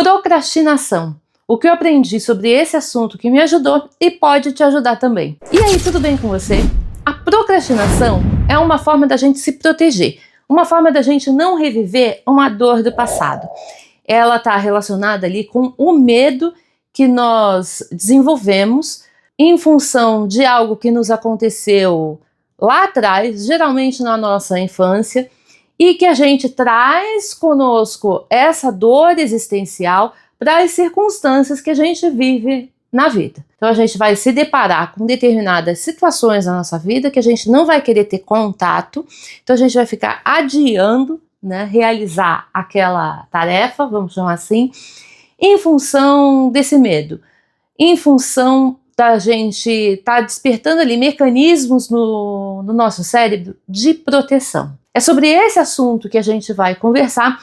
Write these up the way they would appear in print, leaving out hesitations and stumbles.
Procrastinação. O que eu aprendi sobre esse assunto que me ajudou e pode te ajudar também. E aí, tudo bem com você? A procrastinação é uma forma da gente se proteger, uma forma da gente não reviver uma dor do passado. Ela está relacionada ali com o medo que nós desenvolvemos em função de algo que nos aconteceu lá atrás, geralmente na nossa infância, e que a gente traz conosco essa dor existencial para as circunstâncias que a gente vive na vida. Então a gente vai se deparar com determinadas situações na nossa vida que a gente não vai querer ter contato, então a gente vai ficar adiando, né, realizar aquela tarefa, vamos chamar assim, em função desse medo, em função da gente estar despertando ali mecanismos no nosso cérebro de proteção. É sobre esse assunto que a gente vai conversar.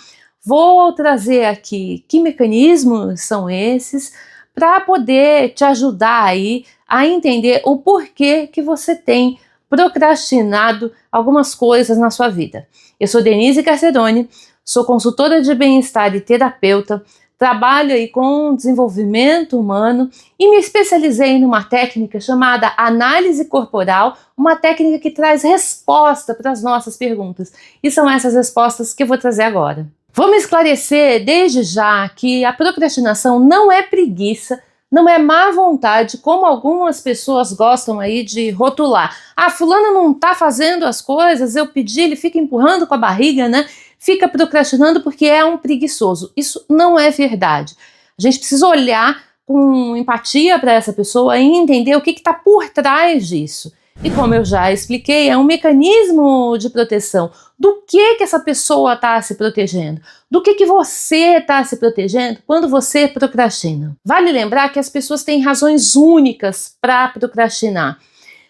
Vou trazer aqui que mecanismos são esses para poder te ajudar aí a entender o porquê que você tem procrastinado algumas coisas na sua vida. Eu sou Denise Carcerone, sou consultora de bem-estar e terapeuta, trabalho aí com desenvolvimento humano e me especializei numa técnica chamada análise corporal, uma técnica que traz resposta para as nossas perguntas. E são essas respostas que eu vou trazer agora. Vou me esclarecer desde já que a procrastinação não é preguiça, não é má vontade, como algumas pessoas gostam aí de rotular. Ah, fulano não tá fazendo as coisas, eu pedi, ele fica empurrando com a barriga, né? Fica procrastinando porque é um preguiçoso. Isso não é verdade. A gente precisa olhar com empatia para essa pessoa e entender o que está por trás disso. E como eu já expliquei, é um mecanismo de proteção. Do que essa pessoa está se protegendo? Do que você está se protegendo quando você procrastina? Vale lembrar que as pessoas têm razões únicas para procrastinar.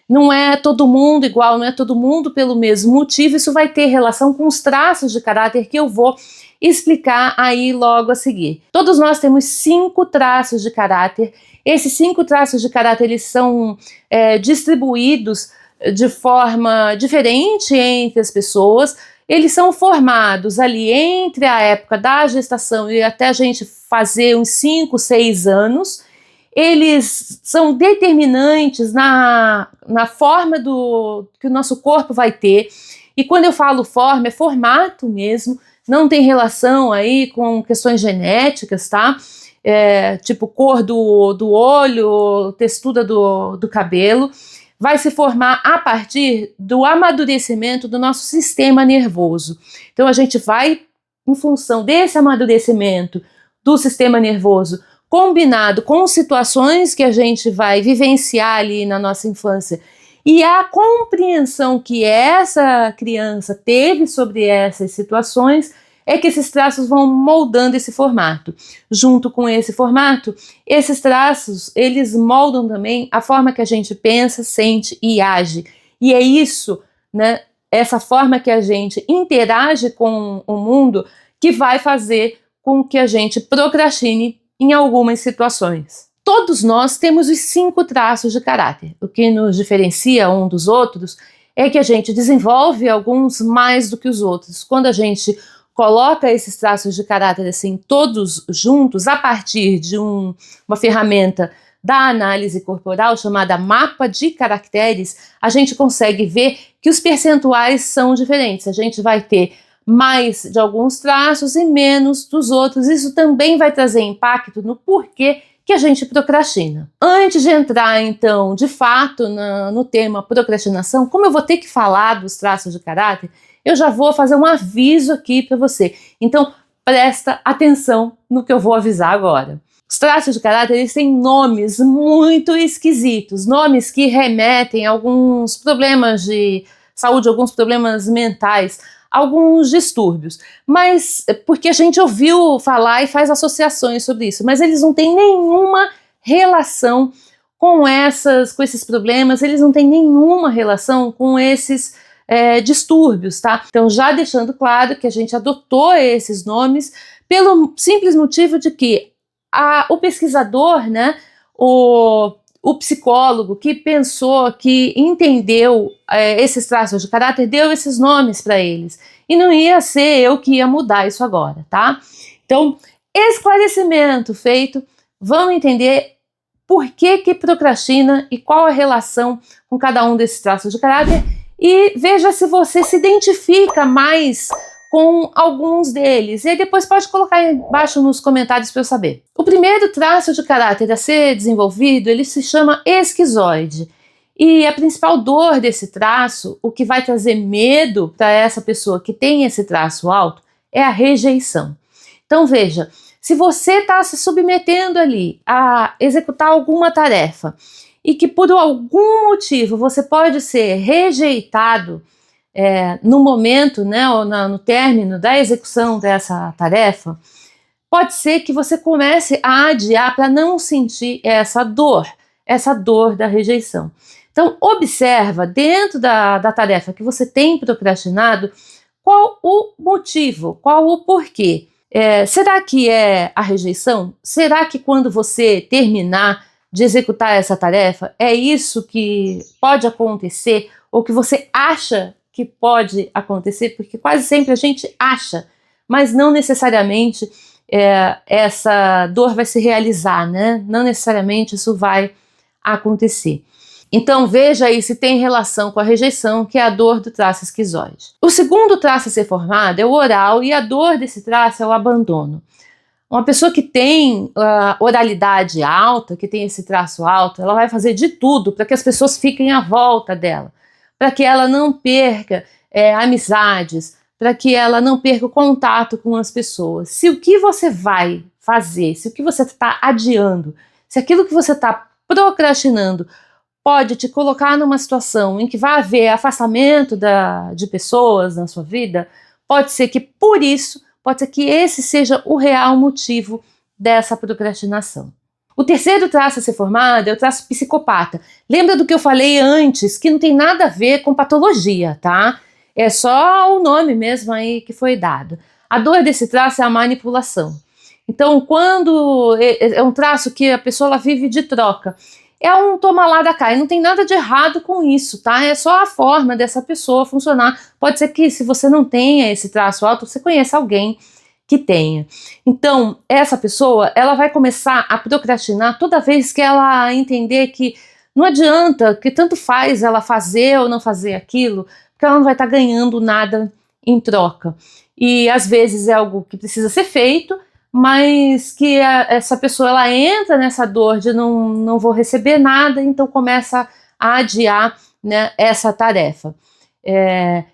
Não é todo mundo igual, não é todo mundo pelo mesmo motivo. Isso vai ter relação com os traços de caráter que eu vou explicar aí logo a seguir. Todos nós temos 5 traços de caráter. Esses 5 traços de caráter eles são distribuídos de forma diferente entre as pessoas. Eles são formados ali entre a época da gestação e até a gente fazer uns 5, 6 anos. Eles são determinantes na forma que o nosso corpo vai ter. E quando eu falo forma, é formato mesmo, não tem relação aí com questões genéticas, tá? Tipo cor do olho, textura do cabelo. Vai se formar a partir do amadurecimento do nosso sistema nervoso. Então a gente vai, em função desse amadurecimento do sistema nervoso, combinado com situações que a gente vai vivenciar ali na nossa infância e a compreensão que essa criança teve sobre essas situações, é que esses traços vão moldando esse formato. Junto com esse formato, esses traços, eles moldam também a forma que a gente pensa, sente e age. E é isso, né, essa forma que a gente interage com o mundo que vai fazer com que a gente procrastine em algumas situações. Todos nós temos os 5 traços de caráter. O que nos diferencia um dos outros é que a gente desenvolve alguns mais do que os outros. Quando a gente coloca esses traços de caráter assim todos juntos a partir de uma ferramenta da análise corporal chamada mapa de caracteres, a gente consegue ver que os percentuais são diferentes. A gente vai ter mais de alguns traços e menos dos outros. Isso também vai trazer impacto no porquê que a gente procrastina. Antes de entrar, então, de fato, no tema procrastinação, como eu vou ter que falar dos traços de caráter, eu já vou fazer um aviso aqui para você. Então, presta atenção no que eu vou avisar agora. Os traços de caráter, eles têm nomes muito esquisitos, nomes que remetem a alguns problemas de saúde, alguns problemas mentais, alguns distúrbios, mas porque a gente ouviu falar e faz associações sobre isso, mas eles não têm nenhuma relação com esses problemas, eles não têm nenhuma relação com esses distúrbios, tá? Então já deixando claro que a gente adotou esses nomes pelo simples motivo de que o pesquisador, né, o psicólogo que pensou, que entendeu esses traços de caráter, deu esses nomes para eles. E não ia ser eu que ia mudar isso agora, tá? Então, Esclarecimento feito, vamos entender por que procrastina e qual a relação com cada um desses traços de caráter e veja se você se identifica mais com alguns deles. E aí depois pode colocar aí embaixo nos comentários para eu saber. O primeiro traço de caráter a ser desenvolvido, ele se chama esquizoide. E a principal dor desse traço, o que vai trazer medo para essa pessoa que tem esse traço alto, é a rejeição. Então veja, se você está se submetendo ali a executar alguma tarefa e que por algum motivo você pode ser rejeitado no momento, né, ou no término da execução dessa tarefa, pode ser que você comece a adiar para não sentir essa dor da rejeição. Então observa dentro da tarefa que você tem procrastinado qual o motivo, qual o porquê. Será que é a rejeição? Será que quando você terminar de executar essa tarefa, é isso que pode acontecer ou que você acha que pode acontecer? Porque quase sempre a gente acha, mas não necessariamente essa dor vai se realizar, né? Não necessariamente isso vai acontecer. Então veja aí se tem relação com a rejeição, que é a dor do traço esquizoide. O segundo traço a ser formado é o oral e a dor desse traço é o abandono. Uma pessoa que tem oralidade alta, que tem esse traço alto, ela vai fazer de tudo para que as pessoas fiquem à volta dela, para que ela não perca amizades, para que ela não perca o contato com as pessoas. Se o que você vai fazer, se o que você está adiando, se aquilo que você está procrastinando pode te colocar numa situação em que vai haver afastamento de pessoas na sua vida, pode ser que por isso, pode ser que esse seja o real motivo dessa procrastinação. O terceiro traço a ser formado é o traço psicopata. Lembra do que eu falei antes, que não tem nada a ver com patologia, tá? É só o nome mesmo aí que foi dado. A dor desse traço é a manipulação. Então, quando é um traço que a pessoa ela vive de troca, é um toma lá da cá, e não tem nada de errado com isso, tá? É só a forma dessa pessoa funcionar. Pode ser que se você não tenha esse traço alto, você conheça alguém que tenha. Então, essa pessoa, ela vai começar a procrastinar toda vez que ela entender que não adianta, que tanto faz ela fazer ou não fazer aquilo, porque ela não vai estar ganhando nada em troca. E às vezes é algo que precisa ser feito, mas que essa pessoa ela entra nessa dor de não vou receber nada, então começa a adiar, né, essa tarefa.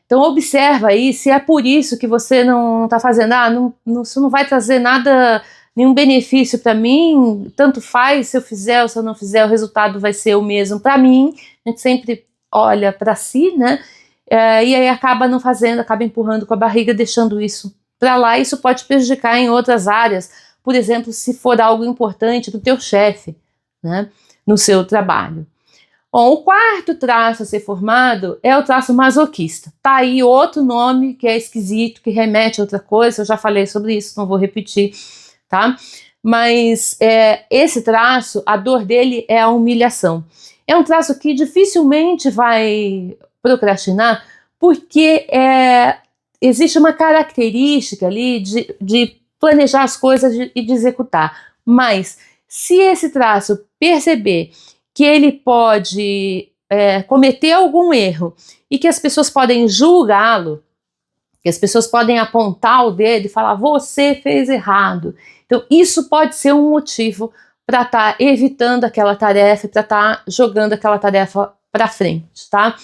Então observa aí se é por isso que você não está fazendo, isso não vai trazer nada, nenhum benefício para mim, tanto faz se eu fizer ou se eu não fizer, o resultado vai ser o mesmo para mim. A gente sempre olha para si, né, e aí acaba não fazendo, acaba empurrando com a barriga, deixando isso para lá. Isso pode prejudicar em outras áreas, por exemplo, se for algo importante para o teu chefe, né, no seu trabalho. Bom, o quarto traço a ser formado é o traço masoquista. Tá aí outro nome que é esquisito, que remete a outra coisa, eu já falei sobre isso, não vou repetir, tá? Mas esse traço, a dor dele é a humilhação. É um traço que dificilmente vai procrastinar, porque existe uma característica ali de planejar as coisas e de executar. Mas se esse traço perceber que ele pode cometer algum erro e que as pessoas podem julgá-lo, que as pessoas podem apontar o dedo e falar, você fez errado. Então isso pode ser um motivo para estar evitando aquela tarefa, para estar jogando aquela tarefa para frente, tá?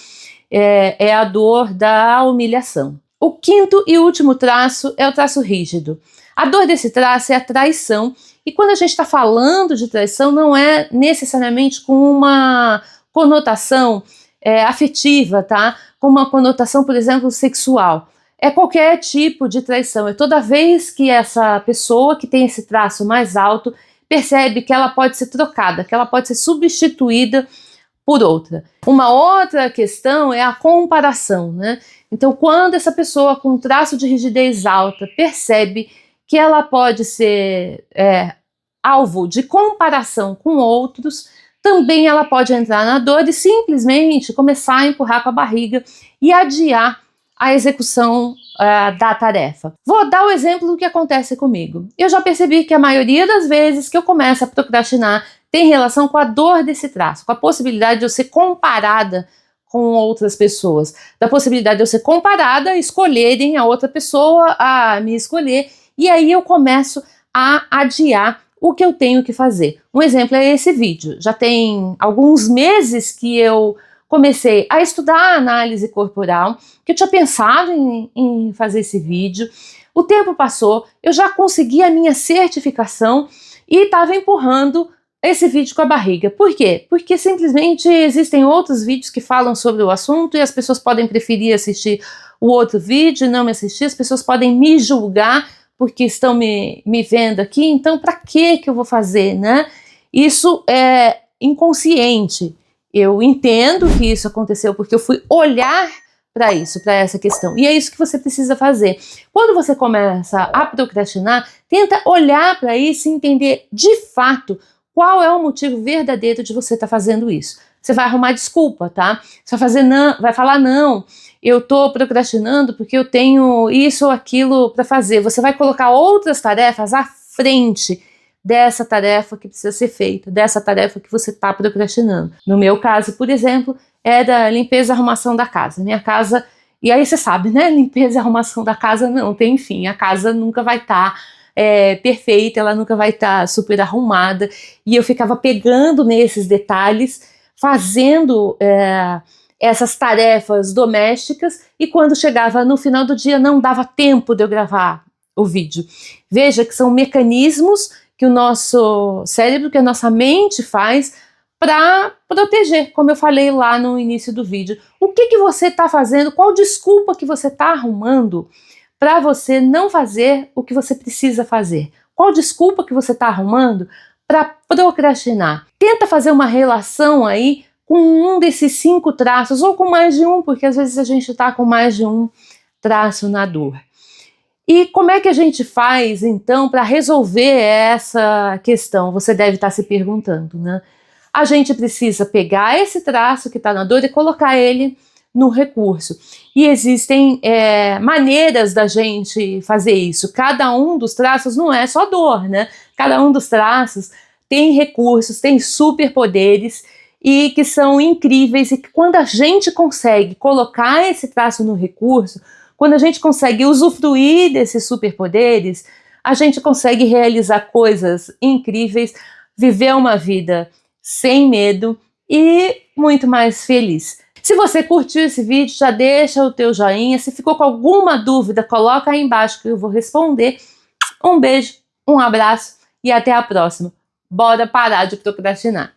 É a dor da humilhação. O quinto e último traço é o traço rígido. A dor desse traço é a traição, e quando a gente está falando de traição, não é necessariamente com uma conotação afetiva, tá? Com uma conotação, por exemplo, sexual. É qualquer tipo de traição, é toda vez que essa pessoa que tem esse traço mais alto percebe que ela pode ser trocada, que ela pode ser substituída por outra. Uma outra questão é a comparação, né? Então, quando essa pessoa com traço de rigidez alta percebe que ela pode ser alvo de comparação com outros, também ela pode entrar na dor e simplesmente começar a empurrar com a barriga e adiar a execução da tarefa. Vou dar o exemplo do que acontece comigo. Eu já percebi que a maioria das vezes que eu começo a procrastinar tem relação com a dor desse traço, com a possibilidade de eu ser comparada com outras pessoas, da possibilidade de eu ser comparada, escolherem a outra pessoa a me escolher, e aí eu começo a adiar o que eu tenho que fazer. Um exemplo é esse vídeo. Já tem alguns meses que eu comecei a estudar a análise corporal, que eu tinha pensado em fazer esse vídeo. O tempo passou, eu já consegui a minha certificação e estava empurrando esse vídeo com a barriga. Por quê? Porque simplesmente existem outros vídeos que falam sobre o assunto e as pessoas podem preferir assistir o outro vídeo e não me assistir, as pessoas podem me julgar porque estão me vendo aqui, então para que eu vou fazer, né? Isso é inconsciente. Eu entendo que isso aconteceu porque eu fui olhar para isso, para essa questão. E é isso que você precisa fazer. Quando você começa a procrastinar, tenta olhar para isso e entender de fato qual é o motivo verdadeiro de você estar fazendo isso. Você vai arrumar desculpa, tá? Você vai falar não, eu tô procrastinando porque eu tenho isso ou aquilo para fazer. Você vai colocar outras tarefas à frente dessa tarefa que precisa ser feita, dessa tarefa que você está procrastinando. No meu caso, por exemplo, é da limpeza e arrumação da casa. Minha casa, e aí você sabe, né? Limpeza e arrumação da casa não tem fim. A casa nunca vai estar perfeita, ela nunca vai estar super arrumada. E eu ficava pegando nesses detalhes, fazendo essas tarefas domésticas, e quando chegava no final do dia não dava tempo de eu gravar o vídeo. Veja que são mecanismos que o nosso cérebro, que a nossa mente faz para proteger, como eu falei lá no início do vídeo. O que você está fazendo? Qual desculpa que você está arrumando para você não fazer o que você precisa fazer? Qual desculpa que você está arrumando para procrastinar? Tenta fazer uma relação aí com um desses 5 traços, ou com mais de um, porque às vezes a gente está com mais de um traço na dor. E como é que a gente faz, então, para resolver essa questão? Você deve estar se perguntando, né? A gente precisa pegar esse traço que está na dor e colocar ele no recurso. E existem maneiras da gente fazer isso. Cada um dos traços não é só dor, né? Cada um dos traços tem recursos, tem superpoderes e que são incríveis, e que quando a gente consegue colocar esse traço no recurso, quando a gente consegue usufruir desses superpoderes, a gente consegue realizar coisas incríveis, viver uma vida sem medo e muito mais feliz. Se você curtiu esse vídeo, já deixa o teu joinha. Se ficou com alguma dúvida, coloca aí embaixo que eu vou responder. Um beijo, um abraço e até a próxima. Bora parar de procrastinar.